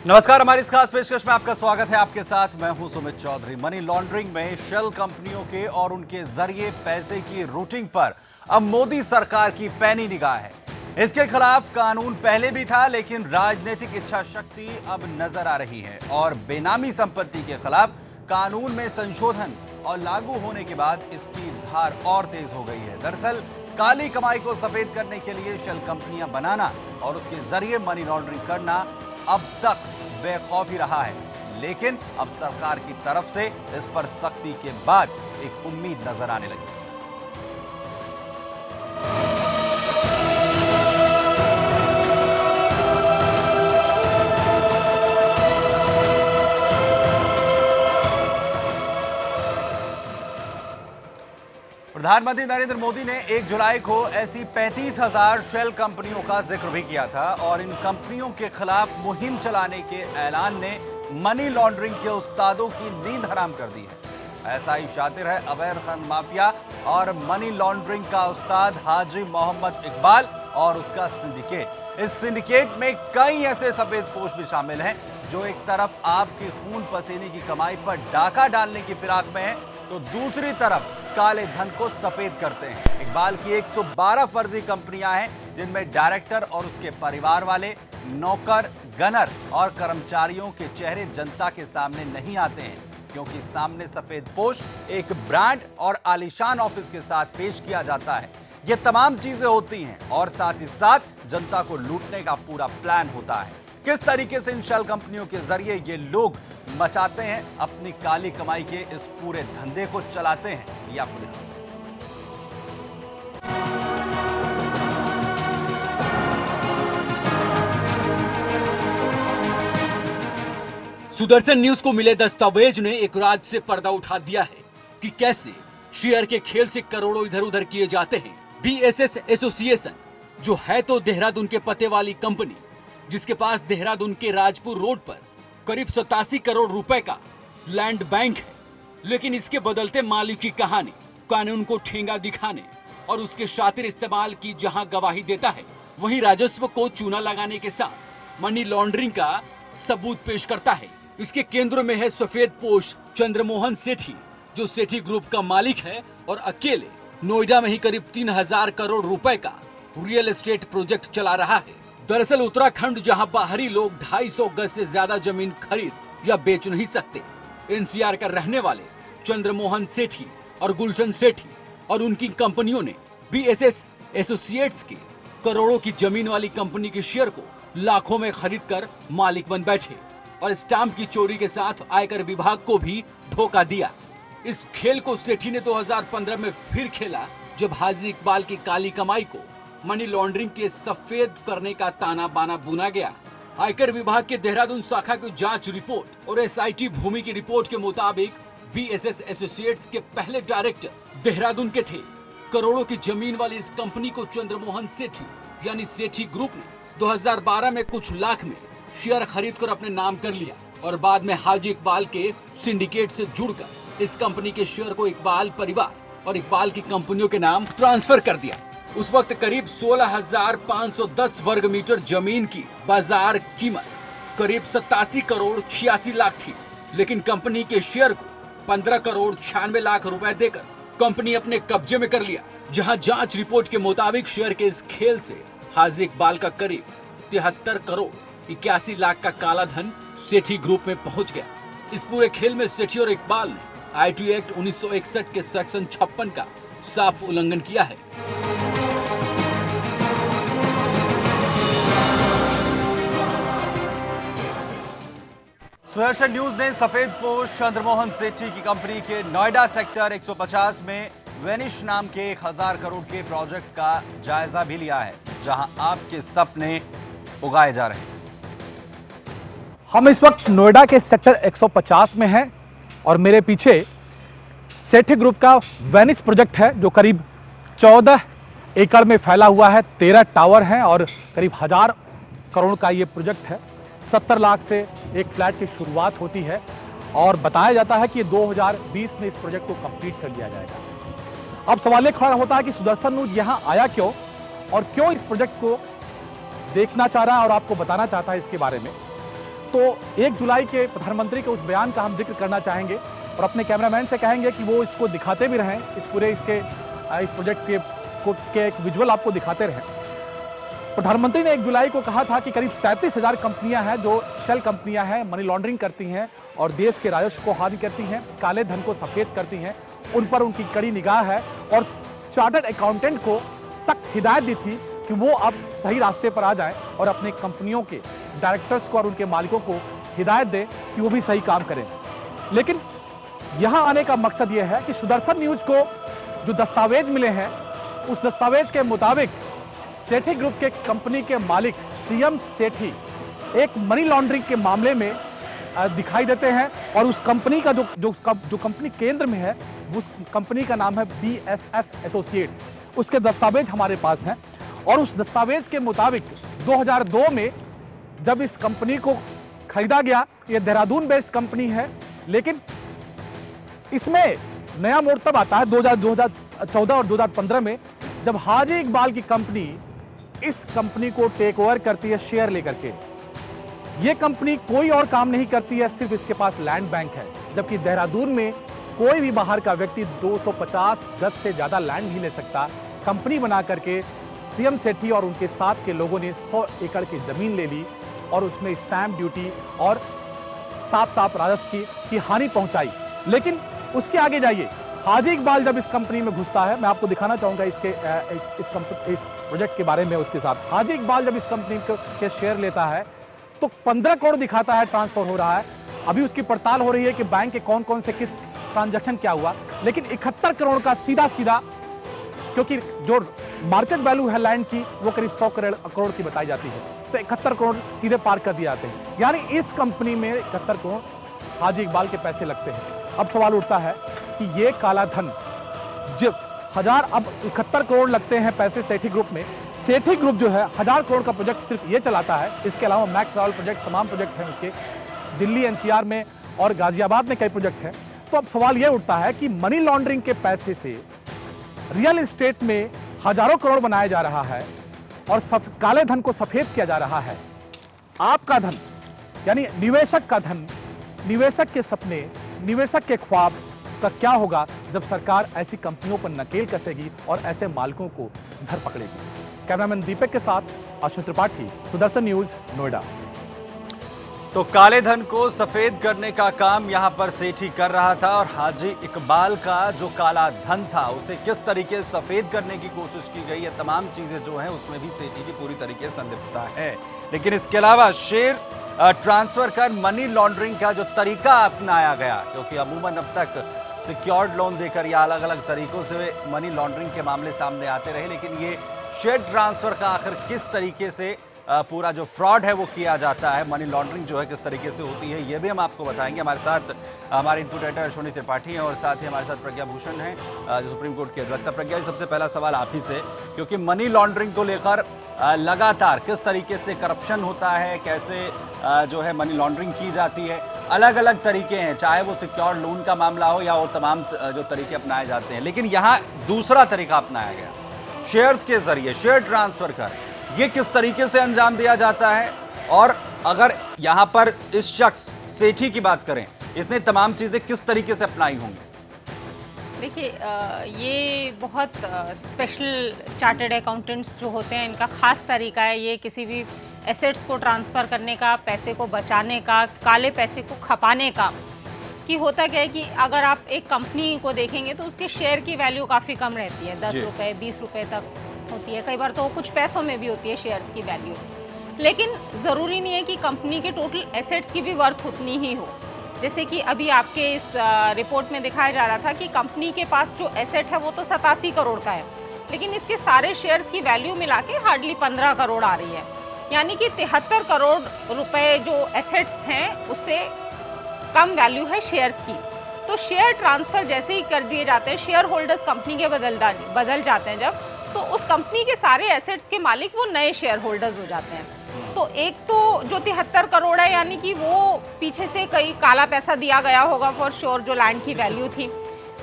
नमस्कार, हमारी इस खास पेशकश में आपका स्वागत है। आपके साथ मैं हूं सुमित चौधरी। मनी लॉन्ड्रिंग में शेल कंपनियों के और उनके जरिए पैसे की रूटिंग पर अब मोदी सरकार की पैनी निगाह है। इसके खिलाफ कानून पहले भी था, लेकिन राजनीतिक इच्छा शक्ति अब नजर आ रही है और बेनामी संपत्ति के खिलाफ कानून में संशोधन और लागू होने के बाद इसकी धार और तेज हो गई है। दरअसल काली कमाई को सफेद करने के लिए शेल कंपनियां बनाना और उसके जरिए मनी लॉन्ड्रिंग करना अब तक बेखौफी रहा है, लेकिन अब सरकार की तरफ से इस पर सख्ती के बाद एक उम्मीद नजर आने लगी। प्रधानमंत्री नरेंद्र मोदी ने 1 जुलाई को ऐसी 35,000 शेल कंपनियों का जिक्र भी किया था और इन कंपनियों के खिलाफ मुहिम चलाने के ऐलान ने मनी लॉन्ड्रिंग के उस्तादों की नींद हराम कर दी है। ऐसा ही शातिर है अवैध धन माफिया और मनी लॉन्ड्रिंग का उस्ताद हाजी मोहम्मद इकबाल और उसका सिंडिकेट। इस सिंडिकेट में कई ऐसे सफेदपोश भी शामिल हैं जो एक तरफ आपके खून पसीने की कमाई पर डाका डालने की फिराक में है, तो दूसरी तरफ काले धन को सफेद करते हैं। इकबाल की 112 फर्जी कंपनियां हैं जिनमें डायरेक्टर और उसके परिवार वाले, नौकर, गनर और कर्मचारियों के चेहरे जनता के सामने नहीं आते हैं, क्योंकि सामने सफेदपोश एक ब्रांड और आलीशान ऑफिस के साथ पेश किया जाता है। ये तमाम चीजें होती हैं और साथ ही साथ जनता को लूटने का पूरा प्लान होता है। किस तरीके से इन शेल कंपनियों के जरिए ये लोग मचाते हैं, अपनी काली कमाई के इस पूरे धंधे को चलाते हैं, ये आपको दिखाते हैं। सुदर्शन न्यूज को मिले दस्तावेज ने एक राज से पर्दा उठा दिया है कि कैसे शेयर के खेल से करोड़ों इधर उधर किए जाते हैं। बीएसएस एसोसिएशन, जो है तो देहरादून के पते वाली कंपनी, जिसके पास देहरादून के राजपुर रोड पर करीब 87 करोड़ रुपए का लैंड बैंक है, लेकिन इसके बदलते मालिक की कहानी कानून को ठेंगा दिखाने और उसके शातिर इस्तेमाल की जहां गवाही देता है, वहीं राजस्व को चूना लगाने के साथ मनी लॉन्ड्रिंग का सबूत पेश करता है। इसके केंद्र में है सफेदपोश चंद्रमोहन सेठी, जो सेठी ग्रुप का मालिक है और अकेले नोएडा में ही करीब 3,000 करोड़ रुपए का रियल एस्टेट प्रोजेक्ट चला रहा है। दरअसल उत्तराखंड, जहां बाहरी लोग 250 गज से ज्यादा जमीन खरीद या बेच नहीं सकते, एनसीआर का रहने वाले चंद्रमोहन सेठी और गुलशन सेठी और उनकी कंपनियों ने बीएसएस एसोसिएट्स की करोड़ों की जमीन वाली कंपनी के शेयर को लाखों में खरीदकर मालिक बन बैठे और स्टाम्प की चोरी के साथ आयकर विभाग को भी धोखा दिया। इस खेल को सेठी ने 2015 में फिर खेला, जब हाजी इकबाल की काली कमाई को मनी लॉन्ड्रिंग के सफेद करने का ताना बाना बुना गया। आयकर विभाग के देहरादून शाखा की जांच रिपोर्ट और एसआईटी भूमि की रिपोर्ट के मुताबिक बीएसएस एसोसिएट्स के पहले डायरेक्टर देहरादून के थे। करोड़ों की जमीन वाली इस कंपनी को चंद्रमोहन सेठी यानी सेठी ग्रुप ने 2012 में कुछ लाख में शेयर खरीदकर अपने नाम कर लिया और बाद में हाजी इकबाल के सिंडिकेट से जुड़कर इस कंपनी के शेयर को इकबाल परिवार और इकबाल की कंपनियों के नाम ट्रांसफर कर दिया। उस वक्त करीब 16,510 वर्ग मीटर जमीन की बाजार कीमत करीब 87 करोड़ 86 लाख थी, लेकिन कंपनी के शेयर को 15 करोड़ 96 लाख रुपए देकर कंपनी अपने कब्जे में कर लिया। जहां जांच रिपोर्ट के मुताबिक शेयर के इस खेल से हाजी इकबाल का करीब 73 करोड़ 81 लाख का काला धन सेठी ग्रुप में पहुंच गया। इस पूरे खेल में सेठी और इकबाल ने आईटी एक्ट 1961 के सेक्शन 56 का साफ उल्लंघन किया है। सुदर्शन न्यूज ने सफेदपोश चंद्रमोहन सेठी की कंपनी के नोएडा सेक्टर 150 में वेनिश नाम के 1,000 करोड़ के प्रोजेक्ट का जायजा भी लिया है, जहां आपके सपने उगाए जा रहे हैं। हम इस वक्त नोएडा के सेक्टर 150 में हैं और मेरे पीछे सेठी ग्रुप का वेनिस प्रोजेक्ट है, जो करीब 14 एकड़ में फैला हुआ है। 13 टावर हैं और करीब 1,000 करोड़ का ये प्रोजेक्ट है। 70 लाख से एक फ्लैट की शुरुआत होती है और बताया जाता है कि 2020 में इस प्रोजेक्ट को कंप्लीट कर लिया जाएगा। अब सवाल ये खड़ा होता है कि सुदर्शन न्यूज यहाँ आया क्यों और क्यों इस प्रोजेक्ट को देखना चाह रहा है और आपको बताना चाहता है इसके बारे में। तो 1 जुलाई के प्रधानमंत्री के उस बयान का हम जिक्र करना चाहेंगे और अपने कैमरामैन से कहेंगे कि वो इसको दिखाते भी रहें, इस प्रोजेक्ट के एक विजुअल आपको दिखाते रहें। प्रधानमंत्री ने 1 जुलाई को कहा था कि करीब 37,000 कंपनियां हैं जो शेल कंपनियां हैं, मनी लॉन्ड्रिंग करती हैं और देश के राजस्व को हानि करती हैं, काले धन को सफेद करती हैं, उन पर उनकी कड़ी निगाह है और चार्टर्ड अकाउंटेंट को सख्त हिदायत दी थी कि वो अब सही रास्ते पर आ जाएं और अपने कंपनियों के डायरेक्टर्स को और उनके मालिकों को हिदायत दें कि वो भी सही काम करें। लेकिन यहाँ आने का मकसद ये है कि सुदर्शन न्यूज को जो दस्तावेज मिले हैं, उस दस्तावेज के मुताबिक सेठी ग्रुप के कंपनी के मालिक सीएम सेठी एक मनी लॉन्ड्रिंग के मामले में दिखाई देते हैं और उस कंपनी का जो कंपनी केंद्र में है, उस कंपनी का नाम है BSS एसोसिएट्स। उसके दस्तावेज हमारे पास हैं और उस दस्तावेज के मुताबिक 2002 में जब इस कंपनी को खरीदा गया, ये देहरादून बेस्ड कंपनी है, लेकिन इसमें नया मोड़ तब आता है 2014 और 2015 में जब हाजी इकबाल की कंपनी इस कंपनी को टेक ओवर करती है शेयर लेकर के। ये कंपनी कोई और काम नहीं करती है, सिर्फ इसके पास लैंड बैंक है, जबकि देहरादून में कोई भी बाहर का व्यक्ति 250 गज से ज्यादा लैंड नहीं ले सकता। कंपनी बना करके सीएम सेठी और उनके साथ के लोगों ने 100 एकड़ की जमीन ले ली और उसमें स्टैंप ड्यूटी और साफ राजस्व की हानि पहुंचाई। लेकिन उसके आगे जाइए, हाजी इकबाल जब इस कंपनी में घुसता है, मैं आपको दिखाना चाहूंगा इस प्रोजेक्ट के बारे में। उसके साथ हाजी इकबाल जब इस कंपनी के शेयर लेता है तो 15 करोड़ दिखाता है ट्रांसफर हो रहा है। अभी उसकी पड़ताल हो रही है कि बैंक के कौन कौन से किस ट्रांजैक्शन क्या हुआ, लेकिन 71 करोड़ का सीधा, क्योंकि जो मार्केट वैल्यू है लैंड की वो करीब 100 करोड़ की बताई जाती है, तो 71 करोड़ सीधे पार कर दिए जाते हैं। यानी इस कंपनी में 71 करोड़ हाजी इकबाल के पैसे लगते हैं। अब सवाल उठता है कि ये काला धन जब अब 71 करोड़ लगते हैं पैसे सेठी ग्रुप में। सेठी ग्रुप जो है 1000 करोड़ का प्रोजेक्ट सिर्फ ये चलाता है, इसके अलावा मैक्स रावल प्रोजेक्ट, तमाम प्रोजेक्ट हैं उसके, दिल्ली NCR में और गाजियाबाद में कई प्रोजेक्ट हैं। तो अब सवाल यह उठता है कि मनी लॉन्ड्रिंग के पैसे से रियल एस्टेट में हजारों करोड़ बनाया जा रहा है और काले धन को सफेद किया जा रहा है। आपका धन यानी निवेशक का धन, निवेशक के सपने, निवेशक के ख्वाब का क्या होगा जब सरकार ऐसी कंपनियों पर नकेल कसेगी और ऐसे मालिकों को धर पकड़ेगी। कैमरामैन दीपक के साथ अशोक त्रिपाठी, सुदर्शन न्यूज, नोएडा। तो काले धन को सफेद करने का काम यहां पर सेठी कर रहा था और हाजी इकबाल का जो काला धन था उसे किस तरीके से सफेद करने की कोशिश की गई है, तमाम चीजें जो हैं उसमें भी सेठी की पूरी तरीके से संलिप्तता है। लेकिन इसके अलावा शेयर ट्रांसफर कर मनी लॉन्ड्रिंग का जो तरीका अपनाया गया, क्योंकि अमूमन अब तक सिक्योर्ड लोन देकर या अलग अलग तरीकों से मनी लॉन्ड्रिंग के मामले सामने आते रहे, लेकिन ये शेयर ट्रांसफर का आखिर किस तरीके से पूरा जो फ्रॉड है वो किया जाता है, मनी लॉन्ड्रिंग जो है किस तरीके से होती है, ये भी हम आपको बताएंगे। हमारे साथ हमारे इनपुट एडिटर अश्विनी त्रिपाठी हैं और साथ ही हमारे साथ प्रज्ञा भूषण हैं जो सुप्रीम कोर्ट के अधिवक्ता। प्रज्ञा जी, सबसे पहला सवाल आप ही से, क्योंकि मनी लॉन्ड्रिंग को लेकर लगातार किस तरीके से करप्शन होता है, कैसे जो है मनी लॉन्ड्रिंग की जाती है, अलग अलग तरीके हैं, चाहे वो सिक्योर्ड लोन का मामला हो या और तमाम जो तरीके अपनाए जाते हैं, लेकिन यहाँ दूसरा तरीका अपनाया गया, शेयर्स के जरिए शेयर ट्रांसफर कर, ये किस तरीके से अंजाम दिया जाता है? और अगर यहां पर इस शख्स सेठी की बात करें, इसने तमाम चीजें किस तरीके से अपनाई होंगी? देखिए, ये बहुत स्पेशल चार्टर्ड अकाउंटेंट्स जो होते हैं, इनका खास तरीका है ये किसी भी एसेट्स को ट्रांसफ़र करने का, पैसे को बचाने का, काले पैसे को खपाने का। कि होता क्या है कि अगर आप एक कंपनी को देखेंगे तो उसके शेयर की वैल्यू काफ़ी कम रहती है, 10 रुपये 20 रुपये तक होती है, कई बार तो कुछ पैसों में भी होती है शेयर्स की वैल्यू। लेकिन ज़रूरी नहीं है कि कंपनी के टोटल एसेट्स की भी वर्थ उतनी ही हो। जैसे कि अभी आपके इस रिपोर्ट में दिखाया जा रहा था कि कंपनी के पास जो एसेट है वो तो 87 करोड़ का है, लेकिन इसके सारे शेयर्स की वैल्यू मिला के हार्डली 15 करोड़ आ रही है, यानी कि 73 करोड़ रुपए जो एसेट्स हैं उससे कम वैल्यू है शेयर्स की। तो शेयर ट्रांसफ़र जैसे ही कर दिए जाते हैं, शेयर होल्डर्स कंपनी के बदल जाते हैं जब, तो उस कंपनी के सारे एसेट्स के मालिक वो नए शेयर होल्डर्स हो जाते हैं। तो एक तो जो 73 करोड़ है, यानी कि वो पीछे से कई काला पैसा दिया गया होगा फॉर श्योर, जो लैंड की वैल्यू थी।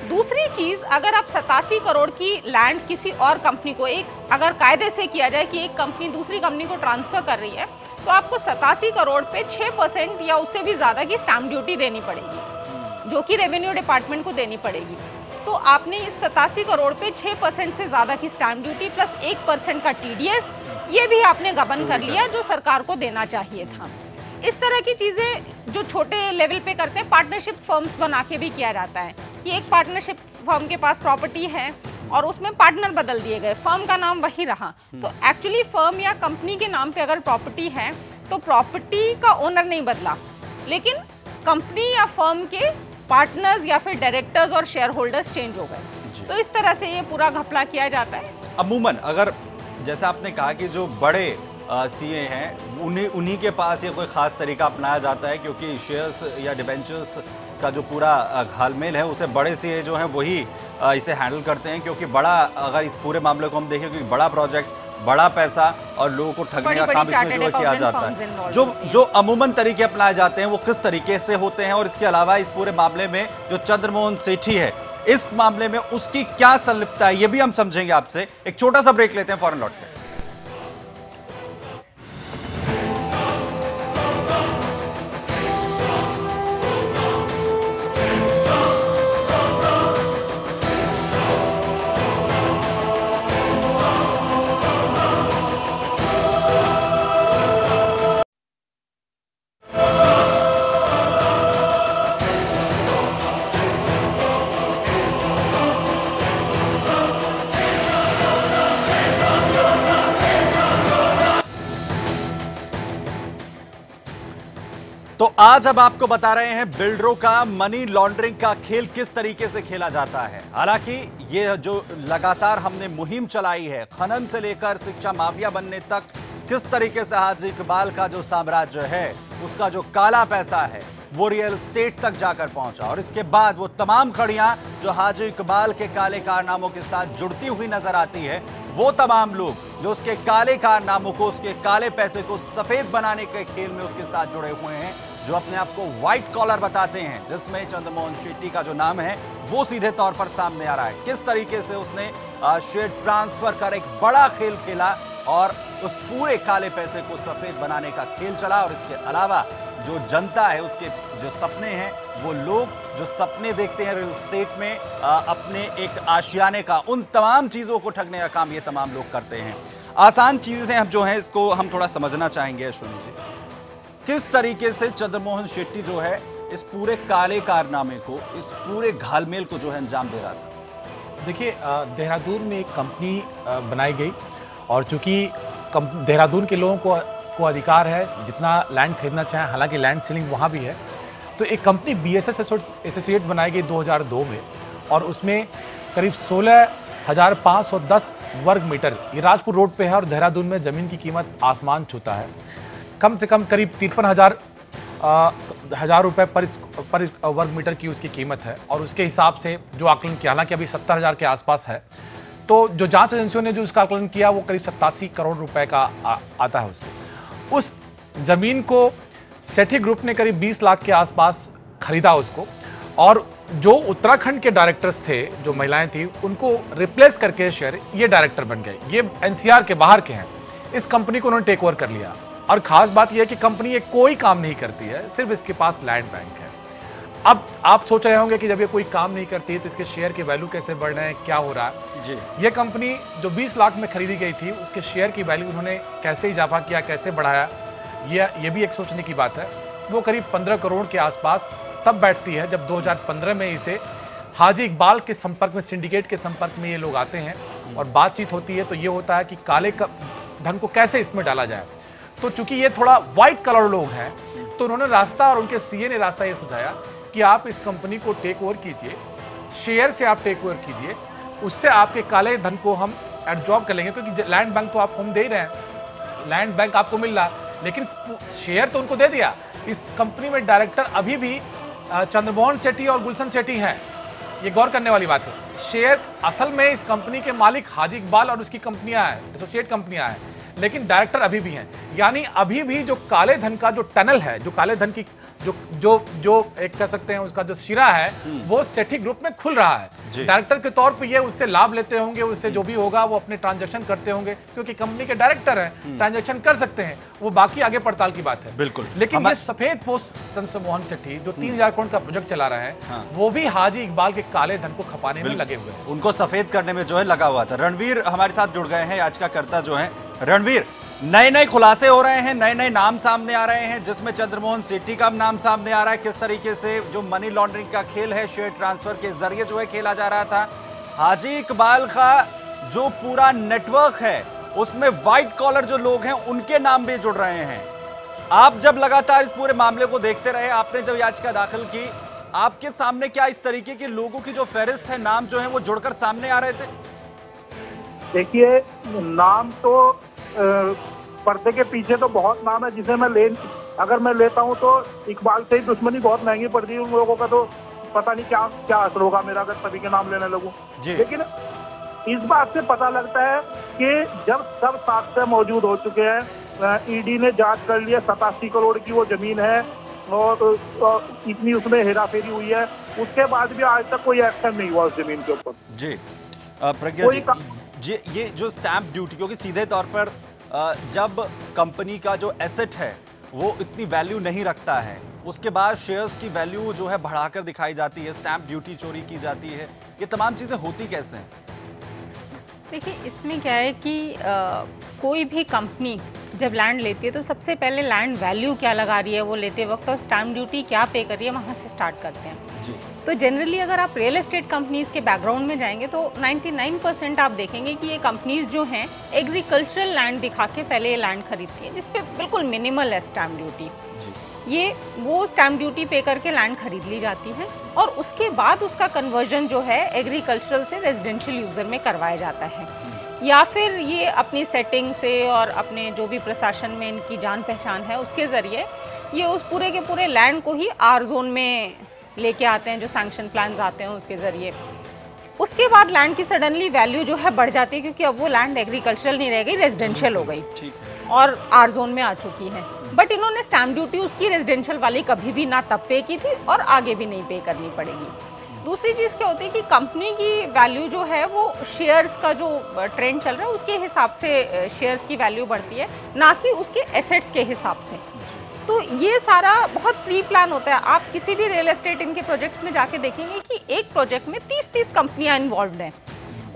दूसरी चीज़, अगर आप 87 करोड़ की लैंड किसी और कंपनी को, एक अगर कायदे से किया जाए कि एक कंपनी दूसरी कंपनी को ट्रांसफ़र कर रही है, तो आपको 87 करोड़ पे 6% या उससे भी ज़्यादा की स्टैम्प ड्यूटी देनी पड़ेगी, जो कि रेवेन्यू डिपार्टमेंट को देनी पड़ेगी। तो आपने इस 87 करोड़ पे 6% से ज़्यादा की स्टैम्प ड्यूटी प्लस 1% का TDS, ये भी आपने गबन कर लिया, जो सरकार को देना चाहिए था। इस तरह की चीज़ें जो छोटे लेवल पे करते हैं, पार्टनरशिप फर्म्स बना के भी किया जाता है कि एक पार्टनरशिप फर्म के पास प्रॉपर्टी है और उसमें पार्टनर बदल दिए गए, फर्म का नाम वही रहा। तो एक्चुअली फर्म या कंपनी के नाम पे अगर प्रॉपर्टी है तो प्रॉपर्टी का ओनर नहीं बदला, लेकिन कंपनी या फर्म के पार्टनर्स या फिर डायरेक्टर्स और शेयर होल्डर्स चेंज हो गए। तो इस तरह से ये पूरा घपला किया जाता है। अमूमन अगर जैसा आपने कहा कि जो बड़े सीए हैं उन्हीं के पास ये कोई ख़ास तरीका अपनाया जाता है, क्योंकि शेयर्स या डिबेंचर्स का जो पूरा घालमेल है उसे बड़े सीए जो हैं वही इसे हैंडल करते हैं, क्योंकि बड़ा, अगर इस पूरे मामले को हम देखें, क्योंकि बड़ा प्रोजेक्ट, बड़ा पैसा और लोगों को ठगने का काम इसमें जो है किया जाता है। जो अमूमन तरीके अपनाए जाते हैं वो किस तरीके से होते हैं, और इसके अलावा इस पूरे मामले में जो चंद्रमोहन सेठी है, इस मामले में उसकी क्या संलिप्तता है, ये भी हम समझेंगे आपसे। एक छोटा सा ब्रेक लेते हैं, फौरन लौटते हैं। तो आज अब आपको बता रहे हैं बिल्डरों का मनी लॉन्ड्रिंग का खेल किस तरीके से खेला जाता है। हालांकि ये जो लगातार हमने मुहिम चलाई है, खनन से लेकर शिक्षा माफिया बनने तक, किस तरीके से हाजी इकबाल का जो साम्राज्य है, उसका जो काला पैसा है वो रियल एस्टेट तक जाकर पहुंचा, और इसके बाद वो तमाम खड़ियां जो हाजी इकबाल के काले कारनामों के साथ जुड़ती हुई नजर आती है, वो तमाम लोग जो उसके काले कारनामों को, उसके काले पैसे को सफेद बनाने के खेल में उसके साथ जुड़े हुए हैं, जो अपने आप को व्हाइट कॉलर बताते हैं, जिसमें चंद्रमोहन शेट्टी का जो नाम है वो सीधे तौर पर सामने आ रहा है। किस तरीके से उसने शेयर ट्रांसफर कर एक बड़ा खेल खेला और उस पूरे काले पैसे को सफेद बनाने का खेल चला, और इसके अलावा जो जनता है, उसके जो सपने हैं, वो लोग जो सपने देखते हैं रियल एस्टेट में अपने एक आशियाने का, उन तमाम चीजों को ठगने का काम ये तमाम लोग करते हैं। आसान चीजें हम जो हैं इसको हम थोड़ा समझना चाहेंगे। अश्विनी जी, किस तरीके से चंद्रमोहन शेट्टी जो है इस पूरे काले कारनामे को, इस पूरे घालमेल को जो है अंजाम दे रहा था? देखिए, देहरादून में एक कंपनी बनाई गई, और चूंकि देहरादून के लोगों को अधिकार है जितना लैंड खरीदना चाहें, हालांकि लैंड सीलिंग वहाँ भी है, तो एक कंपनी BSS एसोसिएट बनाई गई 2002 में, और उसमें करीब 16,510 वर्ग मीटर, ये राजपुर रोड पे है, और देहरादून में ज़मीन की कीमत आसमान छूता है। कम से कम करीब 53,000 रुपये पर वर्ग मीटर की उसकी कीमत है, और उसके हिसाब से जो आकलन किया, हालांकि अभी 70,000 के आसपास है, तो जो जांच एजेंसियों ने जो उसका आकलन किया वो करीब 87 करोड़ रुपए का आता है उसको। उस जमीन को सेठी ग्रुप ने करीब 20 लाख के आसपास खरीदा उसको, और जो उत्तराखंड के डायरेक्टर्स थे, जो महिलाएं थी, उनको रिप्लेस करके शेयर ये डायरेक्टर बन गए। ये NCR के बाहर के हैं। इस कंपनी को उन्होंने टेक ओवर कर लिया, और खास बात यह है कि कंपनी ये कोई काम नहीं करती है, सिर्फ इसके पास लैंड बैंक है। अब आप सोच रहे होंगे कि जब ये कोई काम नहीं करती है तो इसके शेयर के वैल्यू कैसे बढ़ रहे हैं, क्या हो रहा है जी। ये कंपनी जो 20 लाख में खरीदी गई थी, उसके शेयर की वैल्यू उन्होंने कैसे इजाफा किया, कैसे बढ़ाया, ये भी एक सोचने की बात है। वो करीब 15 करोड़ के आसपास तब बैठती है जब 2015 में इसे हाजी इकबाल के संपर्क में, सिंडिकेट के संपर्क में ये लोग आते हैं और बातचीत होती है। तो ये होता है कि काले धन को कैसे इसमें डाला जाए। तो चूंकि ये थोड़ा व्हाइट कलर लोग हैं, तो उन्होंने रास्ता, और उनके सीए ने रास्ता ये सुझाया कि आप इस कंपनी को टेक ओवर कीजिए, शेयर से आप टेक ओवर कीजिए, उससे आपके काले धन को हम एब्जॉर्ब कर लेंगे, क्योंकि लैंड बैंक तो आपको हम दे ही रहे हैं, लैंड बैंक आपको मिल रहा है, लेकिन शेयर तो उनको दे दिया। इस कंपनी में डायरेक्टर अभी भी चंद्रमोहन सेठी और गुलशन सेठी हैं, ये गौर करने वाली बात है। शेयर असल में इस कंपनी के मालिक हाजी इकबाल और उसकी कंपनियां हैं, एसोसिएट कंपनियां हैं, लेकिन डायरेक्टर अभी भी हैं। यानी अभी भी जो काले धन का जो टनल है, जो काले धन की जो जो जो एक कह सकते हैं उसका जो शिरा है वो सेठी ग्रुप में खुल रहा है। डायरेक्टर के तौर पे ये उससे लाभ लेते होंगे, उससे जो भी होगा वो अपने ट्रांजैक्शन करते होंगे, क्योंकि कंपनी के डायरेक्टर हैं, ट्रांजैक्शन कर सकते हैं, वो बाकी आगे पड़ताल की बात है। बिल्कुल। लेकिन ये सफेद पोस्ट चंद्रमोहन सेठी जो 3000 करोड़ का प्रोजेक्ट चला रहे हैं, वो भी हाजी इकबाल के काले धन को खपाने में लगे हुए हैं, उनको सफेद करने में जो है लगा हुआ था। रणवीर हमारे साथ जुड़ गए हैं, याचिकाकर्ता जो हैं। रणवीर, नए खुलासे हो रहे हैं, नए नाम सामने आ रहे हैं, जिसमें चंद्रमोहन सेठी का नाम सामने आ रहा है। किस तरीके से जो मनी लॉन्ड्रिंग का खेल है, शेयर ट्रांसफर के जरिए जो है खेला जा रहा था। हाजी इकबाल का जो पूरा नेटवर्क है उसमें व्हाइट कॉलर जो लोग हैं उनके नाम भी जुड़ रहे हैं। आप जब लगातार इस पूरे मामले को देखते रहे, आपने जब याचिका दाखिल की, आपके सामने क्या इस तरीके के लोगों की जो फहरिस्त है, नाम जो है वो जुड़कर सामने आ रहे थे? देखिए, नाम तो पर्दे के पीछे तो बहुत नाम है जिसे अगर मैं लेता हूं तो इकबाल से ही दुश्मनी बहुत महंगी पड़ती है। उन लोगों का तो पता नहीं क्या असर होगा मेरा अगर सभी के नाम लेने लगूं। लेकिन इस बात से पता लगता है कि जब सब साक्ष्य मौजूद हो चुके हैं, ईडी ने जांच कर लिया, 87 करोड़ की वो जमीन है और इतनी उसमें हेराफेरी हुई है, उसके बाद भी आज तक कोई एक्शन नहीं हुआ उस जमीन के ऊपर। जी प्रज्ञा जी, ये जो स्टैंप ड्यूटी, क्योंकि सीधे तौर पर जब कंपनी का जो एसेट है वो इतनी वैल्यू नहीं रखता है, उसके बाद शेयर्स की वैल्यू जो है बढ़ाकर दिखाई जाती है, स्टैंप ड्यूटी चोरी की जाती है, ये तमाम चीजें होती कैसे हैं? देखिए, इसमें क्या है कि कोई भी कंपनी जब लैंड लेती है तो सबसे पहले लैंड वैल्यू क्या लगा रही है वो लेते वक्त, और स्टैंप ड्यूटी क्या पे कर रही है, वहाँ से स्टार्ट करते हैं। जी। तो जनरली अगर आप रियल एस्टेट कंपनीज के बैकग्राउंड में जाएंगे तो 99% आप देखेंगे कि ये कंपनीज जो हैं एग्रीकल्चरल लैंड दिखा के पहले ये लैंड खरीदती हैं, जिसपे बिल्कुल मिनिमल है स्टैंप ड्यूटी। ये वो स्टैंप ड्यूटी पे करके लैंड खरीद ली जाती है और उसके बाद उसका कन्वर्जन जो है एग्रीकल्चरल से रेजिडेंशियल यूजर में करवाया जाता है, या फिर ये अपनी सेटिंग से और अपने जो भी प्रशासन में इनकी जान पहचान है उसके ज़रिए ये उस पूरे के पूरे लैंड को ही आर जोन में लेके आते हैं, जो सैंक्शन प्लान्स आते हैं उसके ज़रिए। उसके बाद लैंड की सडनली वैल्यू जो है बढ़ जाती है, क्योंकि अब वो लैंड एग्रीकल्चरल नहीं रह गई, रेजिडेंशियल हो गई और आर जोन में आ चुकी है। बट इन्होंने स्टैंप ड्यूटी उसकी रेजिडेंशियल वाली कभी भी ना तब पे की थी और आगे भी नहीं पे करनी पड़ेगी। दूसरी चीज़ क्या होती है कि कंपनी की वैल्यू जो है वो शेयर्स का जो ट्रेंड चल रहा है उसके हिसाब से शेयर्स की वैल्यू बढ़ती है, ना कि उसके एसेट्स के हिसाब से। तो ये सारा बहुत प्री प्लान होता है। आप किसी भी रियल एस्टेट इनके प्रोजेक्ट्स में जाके देखेंगे कि एक प्रोजेक्ट में 30 कंपनियां इन्वॉल्व हैं।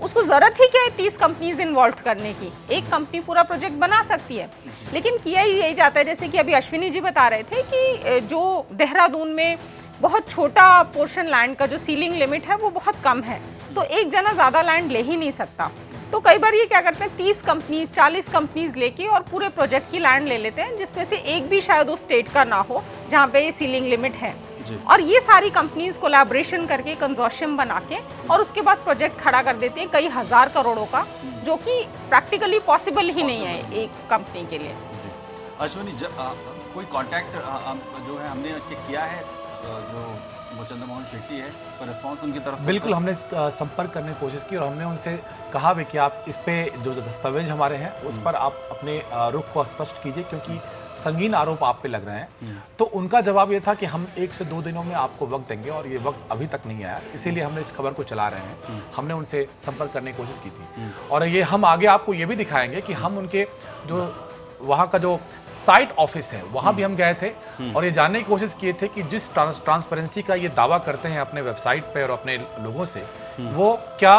उसको ज़रूरत ही क्या है 30 कंपनीज इन्वॉल्व करने की? एक कंपनी पूरा प्रोजेक्ट बना सकती है, लेकिन किया ही यही जाता है। जैसे कि अभी अश्विनी जी बता रहे थे कि जो देहरादून में बहुत छोटा पोर्शन लैंड का जो सीलिंग लिमिट है वो बहुत कम है, तो एक जना ज़्यादा लैंड ले ही नहीं सकता। तो कई बार ये क्या करते हैं 30 कंपनीज 40 कंपनीज लेके और पूरे प्रोजेक्ट की लैंड ले लेते हैं, जिसमें से एक भी शायद उस स्टेट का ना हो जहाँ पे ये सीलिंग लिमिट है। और ये सारी कंपनीज कोलैबोरेशन करके कंसोर्शियम बना के और उसके बाद प्रोजेक्ट खड़ा कर देते हैं कई हजार करोड़ों का, जो कि प्रैक्टिकली पॉसिबल ही नहीं है एक कंपनी के लिए। अश्विनी, कोई कांटेक्ट जो है हमने किया है जो चंद्रमोहन शेट्टी है, तो रिस्पांस उनकी तरफ से? बिल्कुल, हमने संपर्क करने की कोशिश की और हमने उनसे कहा भी कि आप इस पे जो दस्तावेज हमारे हैं उस पर आप अपने रुख को स्पष्ट कीजिए, क्योंकि संगीन आरोप आप पे लग रहे हैं। तो उनका जवाब ये था कि हम 1 से 2 दिनों में आपको वक्त देंगे, और ये वक्त अभी तक नहीं आया, इसीलिए हमने इस खबर को चला रहे हैं। हमने उनसे संपर्क करने की कोशिश की थी और ये हम आगे आपको ये भी दिखाएंगे कि हम उनके जो वहाँ का जो साइट ऑफिस है वहाँ भी हम गए थे और ये जानने की कोशिश किए थे कि जिस ट्रांसपेरेंसी का ये दावा करते हैं अपने वेबसाइट पे और अपने लोगों से, वो क्या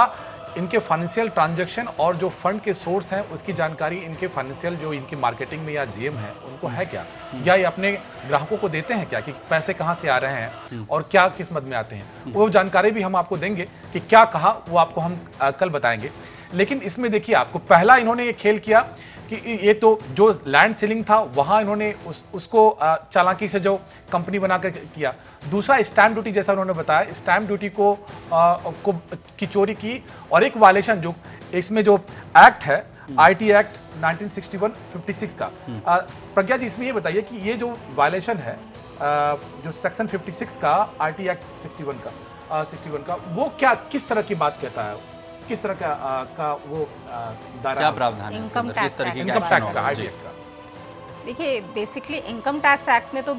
इनके फाइनेंशियल ट्रांजैक्शन और जो फंड के सोर्स हैं उसकी जानकारी इनके फाइनेंशियल जो इनकी मार्केटिंग में या जीएम है उनको है क्या, या ये अपने ग्राहकों को देते हैं क्या, कि पैसे कहाँ से आ रहे हैं और क्या किस्मत में आते हैं, वो जानकारी भी हम आपको देंगे। कि क्या कहा वो आपको हम कल बताएंगे। लेकिन इसमें देखिए, आपको पहला इन्होंने ये खेल किया कि ये तो जो लैंड सीलिंग था वहाँ इन्होंने उसको चालाकी से जो कंपनी बना कर किया। दूसरा, स्टैंप ड्यूटी, जैसा उन्होंने बताया, स्टैंप ड्यूटी की चोरी की। और एक वायलेशन जो इसमें जो एक्ट है आईटी एक्ट 1961-56 का, प्रज्ञा जी इसमें ये बताइए कि ये जो वायलेशन है जो सेक्शन 56 का आईटी एक्ट 61 का वो क्या किस तरह की बात कहता है, किस तरह का वो दायरा, क्या प्रावधान है, इनकम किस तरह की इनकम टैक्स का, आईटी एक्ट का? देखिए, बेसिकली इनकम टैक्स एक्ट में तो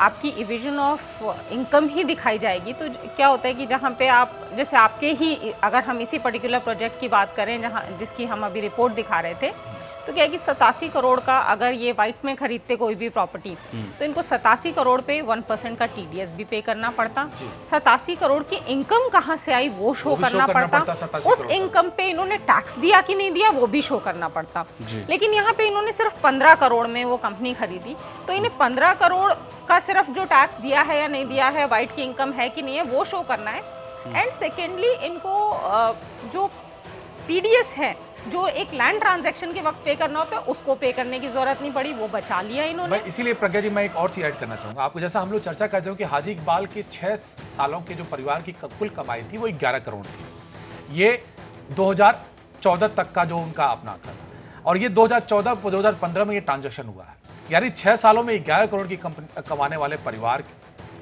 आपकी इविजन ऑफ इनकम ही दिखाई जाएगी। तो क्या होता है कि जहाँ पे आप, जैसे आपके ही, अगर हम इसी पर्टिकुलर प्रोजेक्ट की बात करें जहाँ जिसकी हम अभी रिपोर्ट दिखा रहे थे, तो क्या है कि 87 करोड़ का अगर ये वाइट में खरीदते कोई भी प्रॉपर्टी, तो इनको 87 करोड़ पे 1% का TDS भी पे करना पड़ता। 87 करोड़ की इनकम कहाँ से आई वो शो करना पड़ता। उस इनकम पे इन्होंने टैक्स दिया कि नहीं दिया वो भी शो करना पड़ता। लेकिन यहाँ पे इन्होंने सिर्फ 15 करोड़ में वो कंपनी खरीदी, तो इन्हें 15 करोड़ का सिर्फ जो टैक्स दिया है या नहीं दिया है, वाइट की इनकम है कि नहीं है, वो शो करना है। एंड सेकेंडली, इनको जो TDS है जो एक लैंड ट्रांजैक्शन के वक्त पे करना होता है, उसको पे करने की जरूरत नहीं पड़ी, वो बचा लिया इन्होंने। इसीलिए प्रज्ञा जी, मैं एक और चीज ऐड करना चाहूंगा आपको। जैसा हम लोग चर्चा करते हैं कि हाजी इकबाल के 6 सालों के जो परिवार की कुल कमाई थी वो 11 करोड़ थी। ये 2014 तक का जो उनका अपना आंकड़ा था, और ये 2014-2015 में ये ट्रांजेक्शन हुआ है। यानी 6 सालों में 11 करोड़ की कमाने वाले परिवार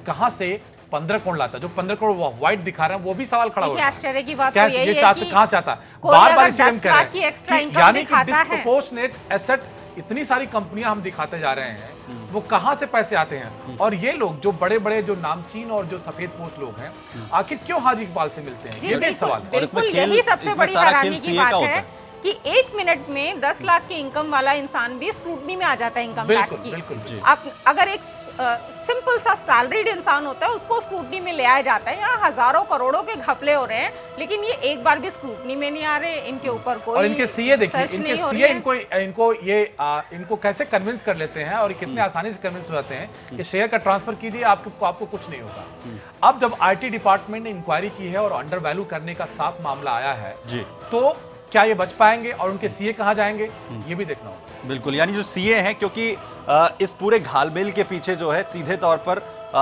कहां से 15 करोड़ लाता। जो 15 करोड़ व्हाइट दिखा रहे हैं वो भी सवाल खड़ा होता है। आश्चर्य की बात तो यही है कि कहां से आता है? बार-बार इसे हम कह रहे हैं कि यानी कि डिस्प्रोपोर्शनेट एसेट, इतनी सारी कंपनियां हम दिखाते जा रहे हैं, वो कहां से पैसे आते हैं? और ये लोग जो बड़े-बड़े जो नामचीन और जो सफेद पोस्ट लोग हैं, आखिर क्यों हाजी इकबाल से मिलते हैं? ये भी एक सवाल है। और इसमें खेल, यही सबसे बड़ी हैरानी की बात होता है कि 1 मिनट में 10 लाख की इनकम वाला इंसान भी स्क्रूटनी में आ जाता है इनकम टैक्स की। बिल्कुल। आप अगर एक सिंपल सा सैलरीड इंसान होता है उसको स्क्रूटनी में ले आया जाता है। यहाँ हजारों करोड़ों के घपले हो रहे हैं, लेकिन ये एक बार भी स्क्रूटनी में नहीं आ रहे। इनके ऊपर कोई, और इनके सीए देखिए, इनके सीए इनको कैसे कन्विंस कर लेते हैं, और कितने आसानी से कन्विंस हो जाते हैं कि शेयर का ट्रांसफर कीजिए, आपको कुछ नहीं होगा। अब जब IT डिपार्टमेंट ने इंक्वायरी की है और अंडर वैल्यू करने का साफ मामला आया है, तो क्या ये बच पाएंगे और उनके सीए कहां जाएंगे, ये भी देखना होगा। बिल्कुल, यानी जो सीए हैं, क्योंकि इस पूरे घालमेल के पीछे जो है सीधे तौर पर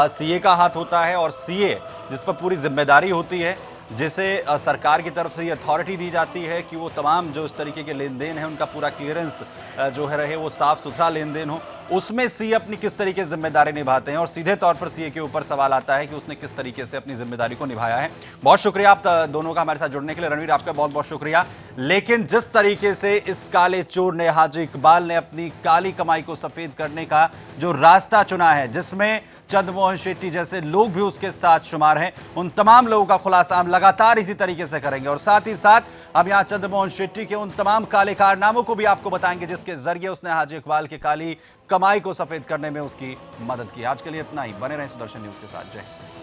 सीए का हाथ होता है, और सीए जिस पर पूरी जिम्मेदारी होती है, जिसे सरकार की तरफ से ये अथॉरिटी दी जाती है कि वो तमाम जो इस तरीके के लेन देन है उनका पूरा क्लियरेंस जो है रहे, वो साफ सुथरा लेन देन हो, उसमें सीए अपनी किस तरीके से जिम्मेदारी निभाते हैं। और सीधे तौर पर सीए के ऊपर सवाल आता है कि उसने किस तरीके से अपनी जिम्मेदारी को निभाया है। बहुत शुक्रिया आप दोनों का हमारे साथ जुड़ने के लिए। रणवीर, आपका बहुत बहुत शुक्रिया। लेकिन जिस तरीके से इस काले चोर ने, हाजी इकबाल ने, अपनी काली कमाई को सफेद करने का जो रास्ता चुना है, जिसमें चंद्रमोहन शेट्टी जैसे लोग भी उसके साथ शुमार हैं, उन तमाम लोगों का खुलासा हम लगातार इसी तरीके से करेंगे। और साथ ही साथ हम यहां चंद्रमोहन शेट्टी के उन तमाम काले कारनामों को भी आपको बताएंगे जिसके जरिए उसने हाजी इकबाल की काली कमाई को सफेद करने में उसकी मदद की। आज के लिए इतना ही। बने रहें सुदर्शन न्यूज के साथ। जय हिंद।